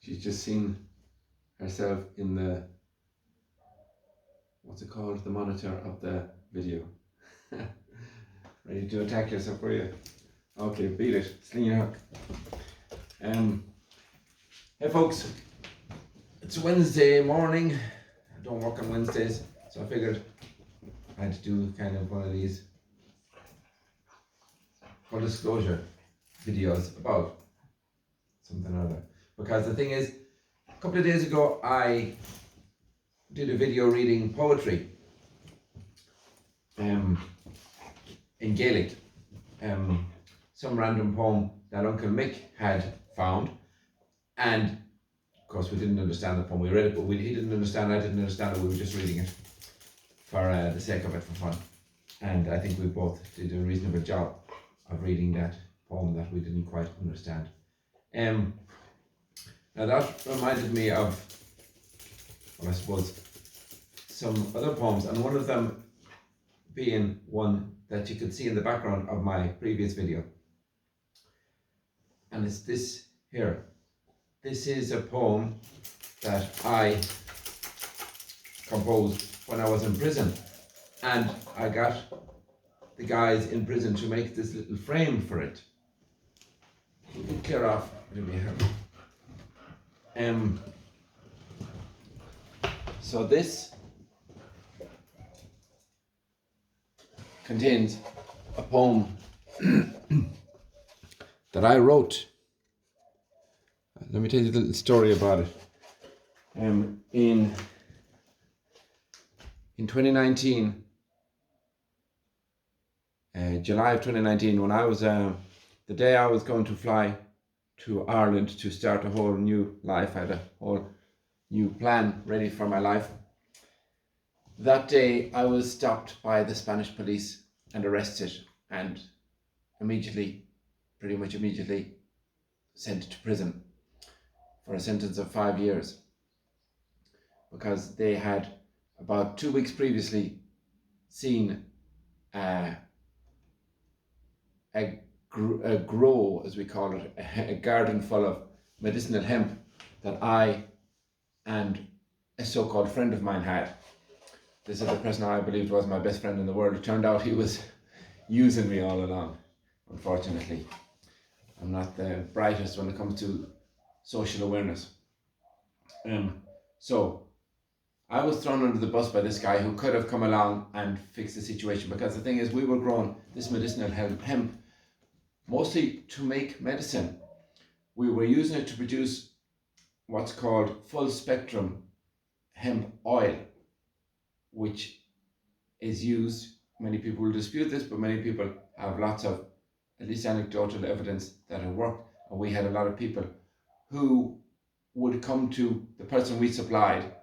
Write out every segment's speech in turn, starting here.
She's just seen herself in the, what's it called, the monitor of the video. Ready to attack yourself, were you? Okay, beat it, sling your hook. Hey folks, it's Wednesday morning. I don't work on Wednesdays, so I figured I had to do kind of one of these full disclosure videos about something or other. Because the thing is, a couple of days ago I did a video reading poetry in Gaelic. Some random poem that Uncle Mick had found, and of course we didn't understand the poem. We read it, but he didn't understand, I didn't understand it. We were just reading it for the sake of it, for fun. And I think we both did a reasonable job of reading that poem that we didn't quite understand. Now that reminded me of, well, I suppose, some other poems, and one of them being one that you could see in the background of my previous video. And it's this here. This is a poem that I composed when I was in prison, and I got the guys in prison to make this little frame for it. You can clear off here. So this contains a poem that I wrote. Let me tell you a little story about it. In 2019, July of 2019, when I was the day I was going to fly to Ireland to start a whole new life, I had a whole new plan ready for my life. That day I was stopped by the Spanish police and arrested, and pretty much immediately sent to prison for a sentence of 5 years, because they had about 2 weeks previously seen a grow, as we call it, a garden full of medicinal hemp that I and a so-called friend of mine had. This is the person I believed was my best friend in the world. It turned out he was using me all along, unfortunately. I'm not the brightest when it comes to social awareness. So I was thrown under the bus by this guy who could have come along and fixed the situation, because the thing is, we were growing this medicinal hemp mostly to make medicine. We were using it to produce what's called full spectrum hemp oil, which is used, many people will dispute this, but many people have lots of at least anecdotal evidence that it worked. And we had a lot of people who would come to the person we supplied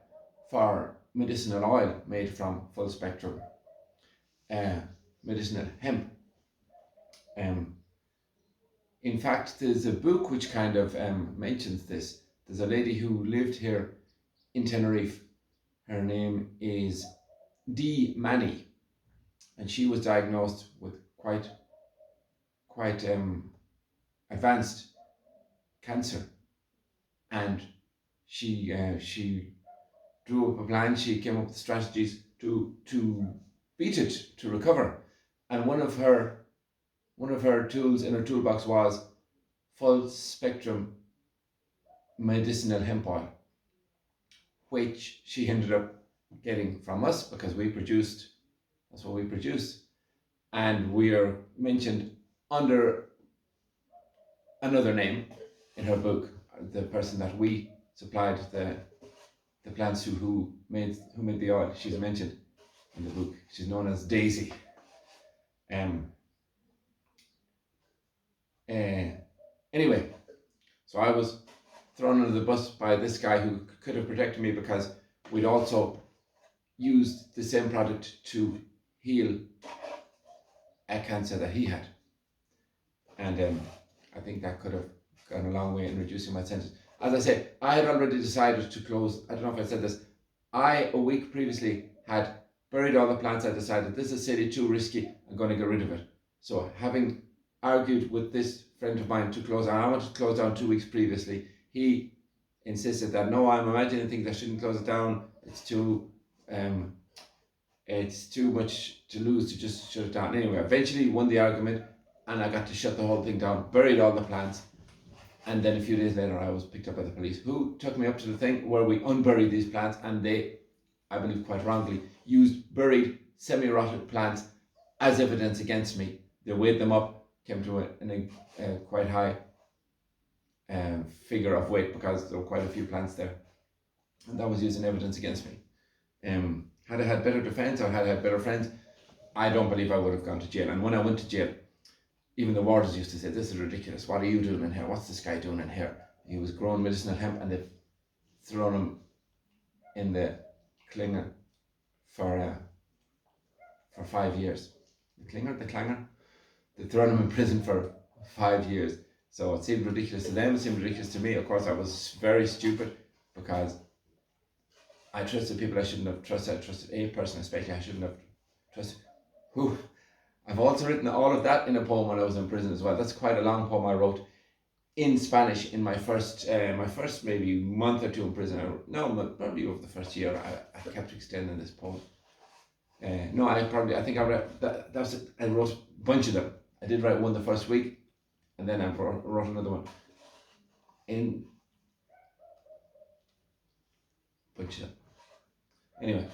for medicinal oil made from full spectrum medicinal hemp. In fact, there's a book which kind of mentions this. There's a lady who lived here in Tenerife. Her name is Dee Mani, and she was diagnosed with quite advanced cancer, and she drew up a plan. She came up with strategies to beat it, to recover, and one of her tools in her toolbox was full spectrum medicinal hemp oil, which she ended up getting from us because that's what we produce, and we are mentioned under another name in her book. The person that we supplied the plants to, who made the oil, she's mentioned in the book. She's known as Daisy. Anyway, so I was thrown under the bus by this guy who could have protected me, because we'd also used the same product to heal a cancer that he had. And I think that could have gone a long way in reducing my sentence. As I said, I had already decided to close. I don't know if I said this. A week previously, had buried all the plants. I decided, this is silly, too risky, I'm going to get rid of it. So having argued with this friend of mine to close down, I wanted to close down 2 weeks previously. He insisted that no, I'm imagining things, I shouldn't close it down. It's too much to lose to just shut it down. Anyway, eventually won the argument, and I got to shut the whole thing down, buried all the plants, and then a few days later I was picked up by the police, who took me up to the thing where we unburied these plants, and they, I believe quite wrongly, used buried, semi-rotted plants as evidence against me. They weighed them up, came to a quite high figure of weight, because there were quite a few plants there, and that was used in evidence against me. Had I had better defence, or had I had better friends, I don't believe I would have gone to jail. And when I went to jail, even the warders used to say, "This is ridiculous. What are you doing in here? What's this guy doing in here? He was growing medicinal hemp, and they've thrown him in the clinger for 5 years." The clanger? They've thrown him in prison for 5 years. So it seemed ridiculous to them, it seemed ridiculous to me. Of course, I was very stupid, because I trusted people I shouldn't have trusted. I trusted a person especially I shouldn't have trusted. Who? I've also written all of that in a poem when I was in prison as well. That's quite a long poem I wrote in Spanish in my first maybe month or two in prison. Probably over the first year. I kept extending this poem. I think I read that. That was it. I wrote a bunch of them. I did write one the first week, and then I wrote another one. In bunch of them. Anyway,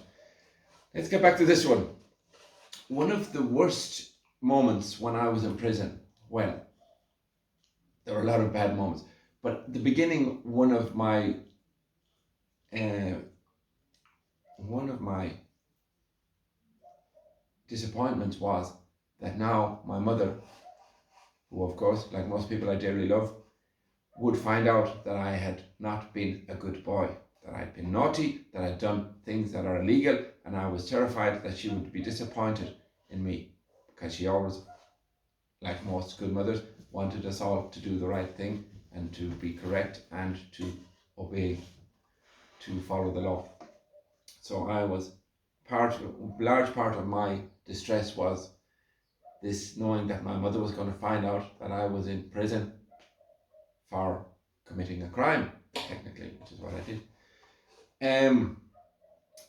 let's get back to this one. One of the worst moments when I was in prison, well, there were a lot of bad moments, but at the beginning, one of my disappointments was that now my mother, who of course, like most people I dearly love, would find out that I had not been a good boy, that I had been naughty, that I'd done things that are illegal, and I was terrified that she would be disappointed in me, because she always, like most good mothers, wanted us all to do the right thing and to be correct and to obey, to follow the law. So I was large part of my distress was this, knowing that my mother was going to find out that I was in prison for committing a crime, technically, which is what I did.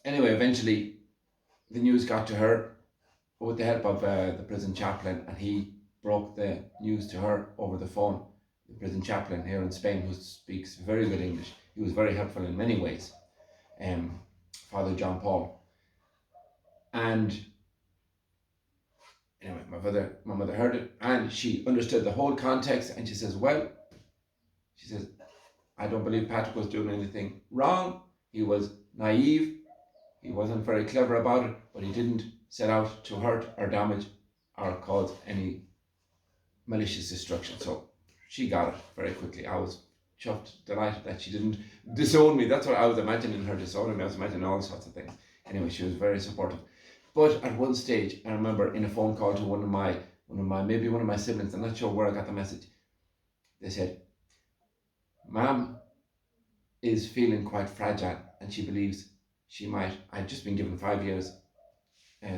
Anyway, eventually the news got to her with the help of the prison chaplain, and he broke the news to her over the phone. The prison chaplain here in Spain, who speaks very good English, he was very helpful in many ways. Father John Paul. And anyway, my mother heard it, and she understood the whole context, and she says, I don't believe Patrick was doing anything wrong. He was naive. He wasn't very clever about it, but he didn't set out to hurt or damage or cause any malicious destruction. So she got it very quickly. I was chuffed, delighted that she didn't disown me. That's what I was imagining, her disowning me. I was imagining all sorts of things. Anyway, she was very supportive. But at one stage, I remember in a phone call to one of my siblings, I'm not sure where I got the message, they said, Mom is feeling quite fragile, and she believes she might, I'd just been given 5 years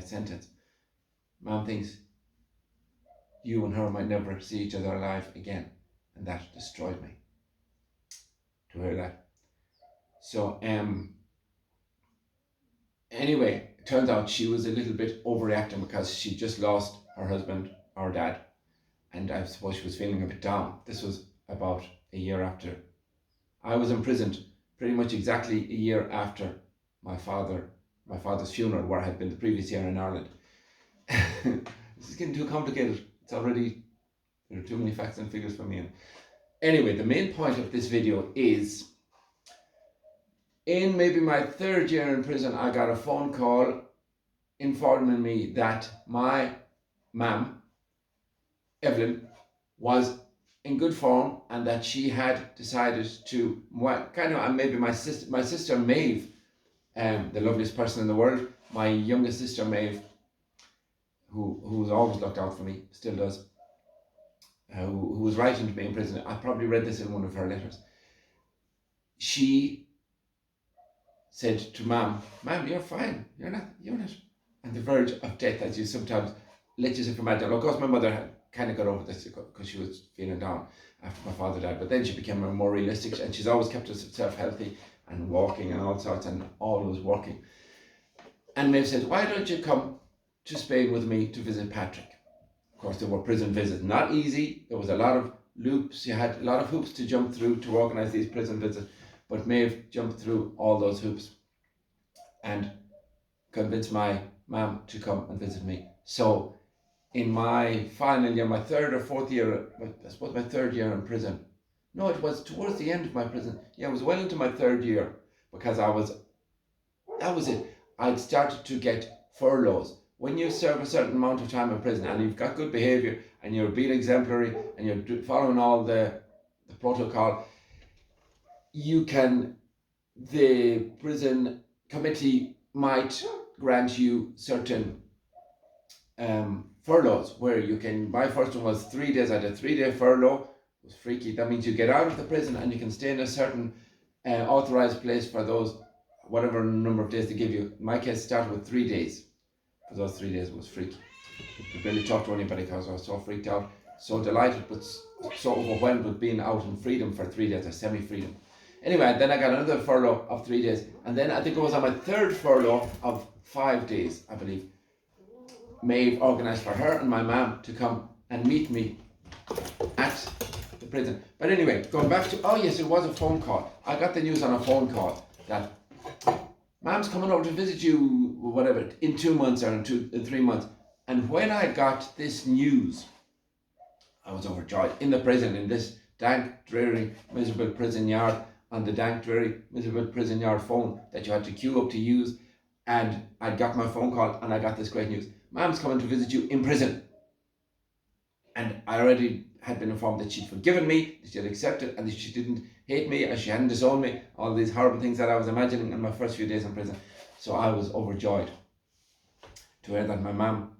sentence. Mom thinks you and her might never see each other alive again. And that destroyed me, to hear that. So anyway, it turns out she was a little bit overreacting, because she just lost her husband, our dad, and I suppose she was feeling a bit down. This was about a year after I was imprisoned, pretty much exactly a year after my father's funeral, where I had been the previous year in Ireland. This is getting too complicated. There are too many facts and figures for me. And anyway, the main point of this video is, in maybe my 3rd year in prison, I got a phone call informing me that my mum, Evelyn, was in good form, and that she had decided to, maybe my sister Maeve, the loveliest person in the world, my youngest sister Maeve, who's always looked out for me, still does, who was writing to me in prison. I probably read this in one of her letters. She said to Mom, you're fine. You're not on the verge of death, as you sometimes let yourself imagine. Of course, my mother kind of got over this because she was feeling down after my father died. But then she became more realistic, and she's always kept herself healthy and walking and all sorts, and always working. And Maeve said, why don't you come to Spain with me to visit Patrick? Of course, there were prison visits. Not easy. There was a lot of loops. You had a lot of hoops to jump through to organise these prison visits. But Maeve jumped through all those hoops and convinced my mum to come and visit me. So in my final year, my third or fourth year, I suppose my third year in prison. No, it was towards the end of my prison. Yeah, it was well into my third year, because that was it. I'd started to get furloughs. When you serve a certain amount of time in prison and you've got good behaviour and you're being exemplary and you're following all the protocol, the prison committee might grant you certain furloughs, where you can, my first one was 3 days. I had a 3-day furlough. It was freaky. That means you get out of the prison and you can stay in a certain authorised place for those, whatever number of days they give you. In my case, it started with 3 days. For those 3 days, it was freaky. I could barely talk to anybody because I was so freaked out, so delighted, but so overwhelmed with being out in freedom for 3 days, or semi-freedom. Anyway, then I got another furlough of 3 days, and then I think it was on my third furlough of 5 days, I believe, Maeve organised for her and my mum to come and meet me at the prison. But anyway, going back to, oh yes, it was a phone call. I got the news on a phone call that Mom's coming over to visit you, whatever, in 2 months or in 3 months. And when I got this news, I was overjoyed. In the prison, in this dank, dreary, miserable prison yard, on the dank, dreary, miserable prison yard phone that you had to queue up to use. And I got my phone call and I got this great news. Mom's coming to visit you in prison. And I already had been informed that she'd forgiven me, that she had accepted, and that she didn't hate me, and she hadn't disowned me, all these horrible things that I was imagining in my first few days in prison. So I was overjoyed to hear that my mum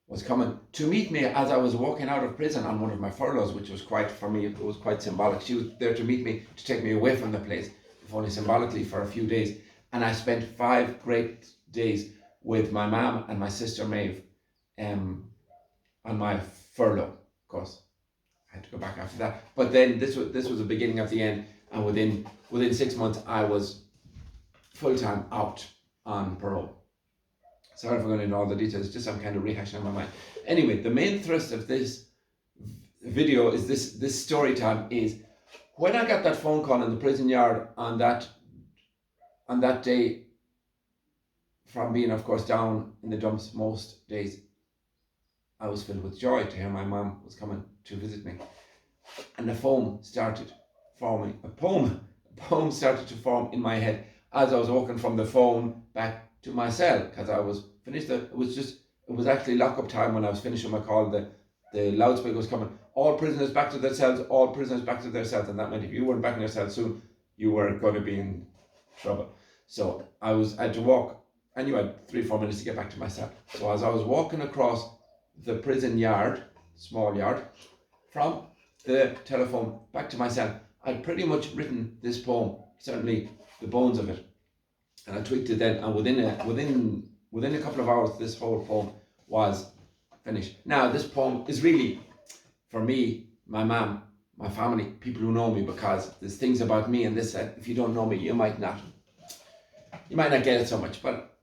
was coming to meet me as I was walking out of prison on one of my furloughs, which was quite, for me, it was quite symbolic. She was there to meet me, to take me away from the place, if only symbolically, for a few days. And I spent 5 great days with my mum and my sister Maeve on my furlough. Of course, I had to go back after that. But then this was the beginning of the end, and within 6 months I was full-time out on parole. Sorry for going into all the details, just I'm kind of rehashing in my mind. Anyway, the main thrust of this video is this story time is when I got that phone call in the prison yard on that day, from being, of course, down in the dumps most days, I was filled with joy to hear my mum was coming to visit me. And a poem started forming. A poem started to form in my head as I was walking from the phone back to my cell, because I was finished. It was actually lock-up time when I was finishing my call. The loudspeaker was coming. All prisoners back to their cells. All prisoners back to their cells. And that meant if you weren't back in your cell soon, you were going to be in trouble. So I had to walk. I knew I had 3-4 minutes to get back to my cell. So as I was walking across the prison yard, small yard, from the telephone back to my cell, I'd pretty much written this poem, certainly the bones of it. And I tweaked it then, and within a couple of hours, this whole poem was finished. Now, this poem is really, for me, my mum, my family, people who know me, because there's things about me and this that if you don't know me, you might not get it so much, but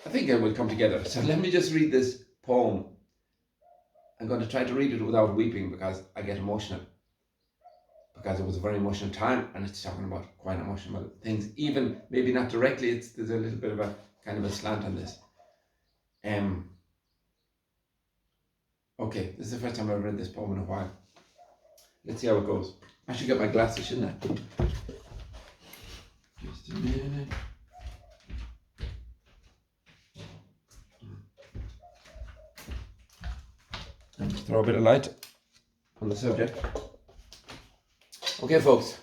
I think it will come together. So let me just read this poem. I'm going to try to read it without weeping, because I get emotional. Because it was a very emotional time, and it's talking about quite emotional things. Even maybe not directly, there's a little bit of a kind of a slant on this. Okay, this is the first time I've read this poem in a while. Let's see how it goes. I should get my glasses, shouldn't I? Just a minute. And throw a bit of light on the subject. Okay, folks,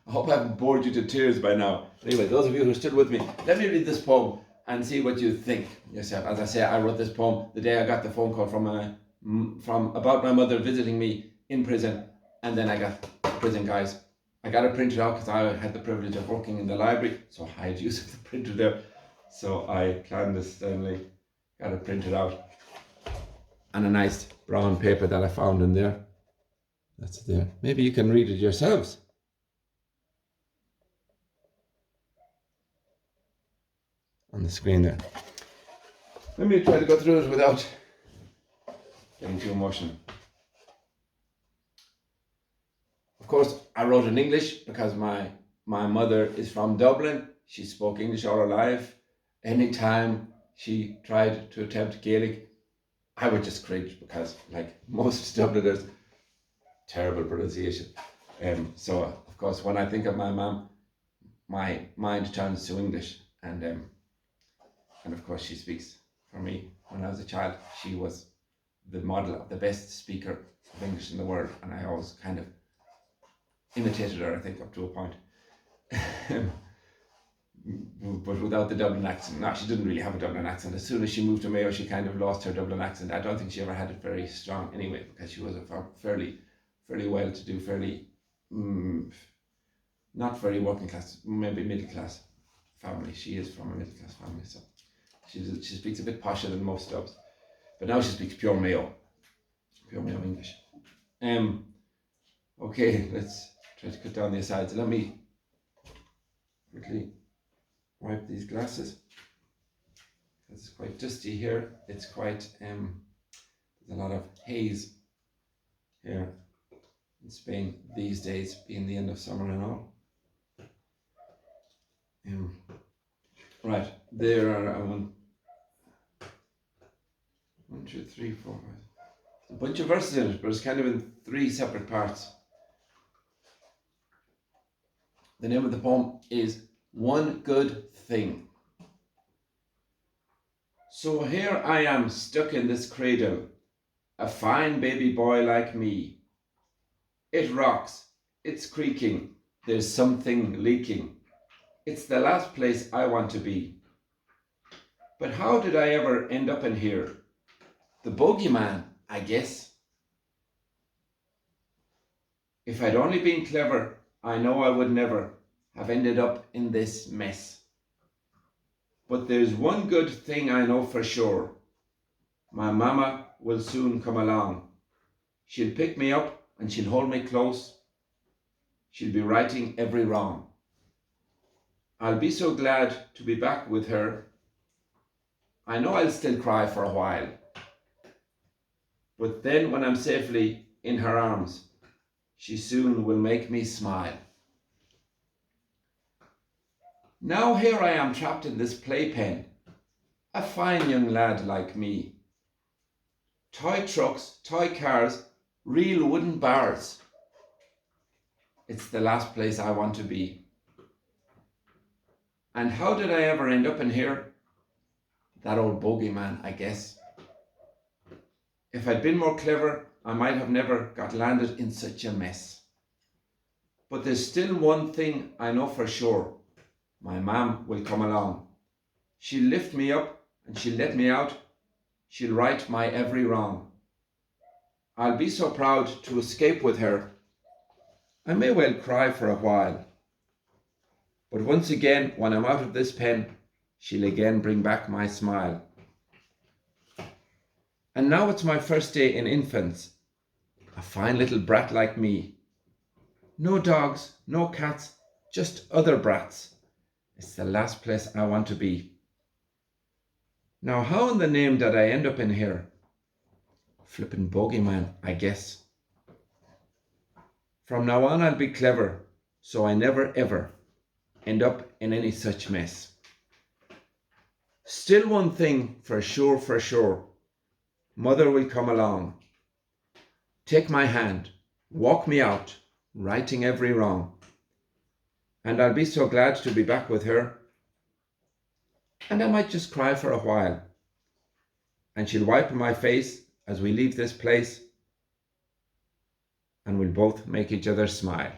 I hope I haven't bored you to tears by now. Anyway, those of you who are still with me, let me read this poem and see what you think yourself. As I say, I wrote this poem the day I got the phone call from about my mother visiting me in prison, and then I got prison guys. I got it printed out because I had the privilege of working in the library, so I had use of the printer there. So I clandestinely got it printed out. and a nice brown paper that I found in there. That's there. Maybe you can read it yourselves. On the screen there. Let me try to go through it without getting too emotional. Of course, I wrote in English because my mother is from Dublin. She spoke English all her life. Anytime she tried to attempt Gaelic, I would just cringe because, like most Dubliners, terrible pronunciation. So, of course, when I think of my mum, my mind turns to English, and of course, she speaks for me. When I was a child, she was the model of the best speaker of English in the world, and I always kind of imitated her, I think, up to a point. But without the Dublin accent. No, she didn't really have a Dublin accent. As soon as she moved to Mayo, she kind of lost her Dublin accent. I don't think she ever had it very strong anyway, because she was a fairly well-to-do, fairly not very working class, maybe middle class family. She is from a middle class family, so she speaks a bit posher than most Dubs. But now she speaks pure Mayo English. Okay, let's try to cut down the asides. Let me quickly wipe these glasses. It's quite dusty here. It's quite there's a lot of haze here in Spain these days, being the end of summer and all. Right, there are one, two, three, four, five. A bunch of verses in it, but it's kind of in three separate parts. The name of the poem is One Good Thing. So here I am stuck in this cradle, a fine baby boy like me. It rocks, it's creaking, there's something leaking. It's the last place I want to be. But how did I ever end up in here? The bogeyman, I guess. If I'd only been clever, I know I would never have ended up in this mess. But there's one good thing I know for sure. My mama will soon come along. She'll pick me up and she'll hold me close. She'll be righting every wrong. I'll be so glad to be back with her. I know I'll still cry for a while. But then when I'm safely in her arms, she soon will make me smile. Now here I am trapped in this playpen, a fine young lad like me. Toy trucks, toy cars, real wooden bars. It's the last place I want to be. And how did I ever end up in here? That old bogeyman, I guess. If I'd been more clever, I might have never got landed in such a mess. But there's still one thing I know for sure. My mam will come along. She'll lift me up and she'll let me out. She'll right my every wrong. I'll be so proud to escape with her. I may well cry for a while. But once again, when I'm out of this pen, she'll again bring back my smile. And now it's my first day in infants. A fine little brat like me. No dogs, no cats, just other brats. It's the last place I want to be. Now how in the name did I end up in here? Flippin' bogeyman, I guess. From now on I'll be clever, so I never ever end up in any such mess. Still one thing for sure. Mother will come along. Take my hand, walk me out, righting every wrong. And I'll be so glad to be back with her. And I might just cry for a while. And she'll wipe my face as we leave this place. And we'll both make each other smile.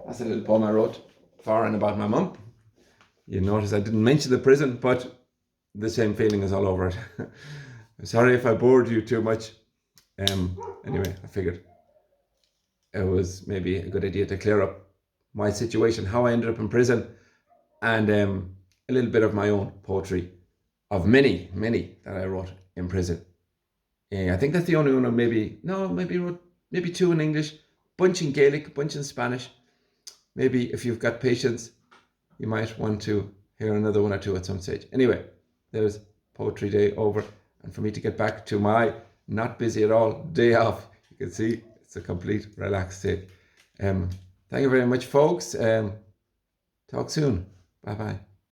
That's a little poem I wrote for and about my mum. You notice I didn't mention the prison, but the same feeling is all over it. Sorry if I bored you too much. Anyway, I figured it was maybe a good idea to clear up my situation, how I ended up in prison, and a little bit of my own poetry, of many, many that I wrote in prison. I think that's the only one. Maybe wrote maybe two in English, bunch in Gaelic, bunch in Spanish. Maybe if you've got patience, you might want to hear another one or two at some stage. Anyway, there's Poetry Day over, and for me to get back to my not busy at all day off. You can see it's a complete relaxed day. Thank you very much, folks. Talk soon. Bye bye.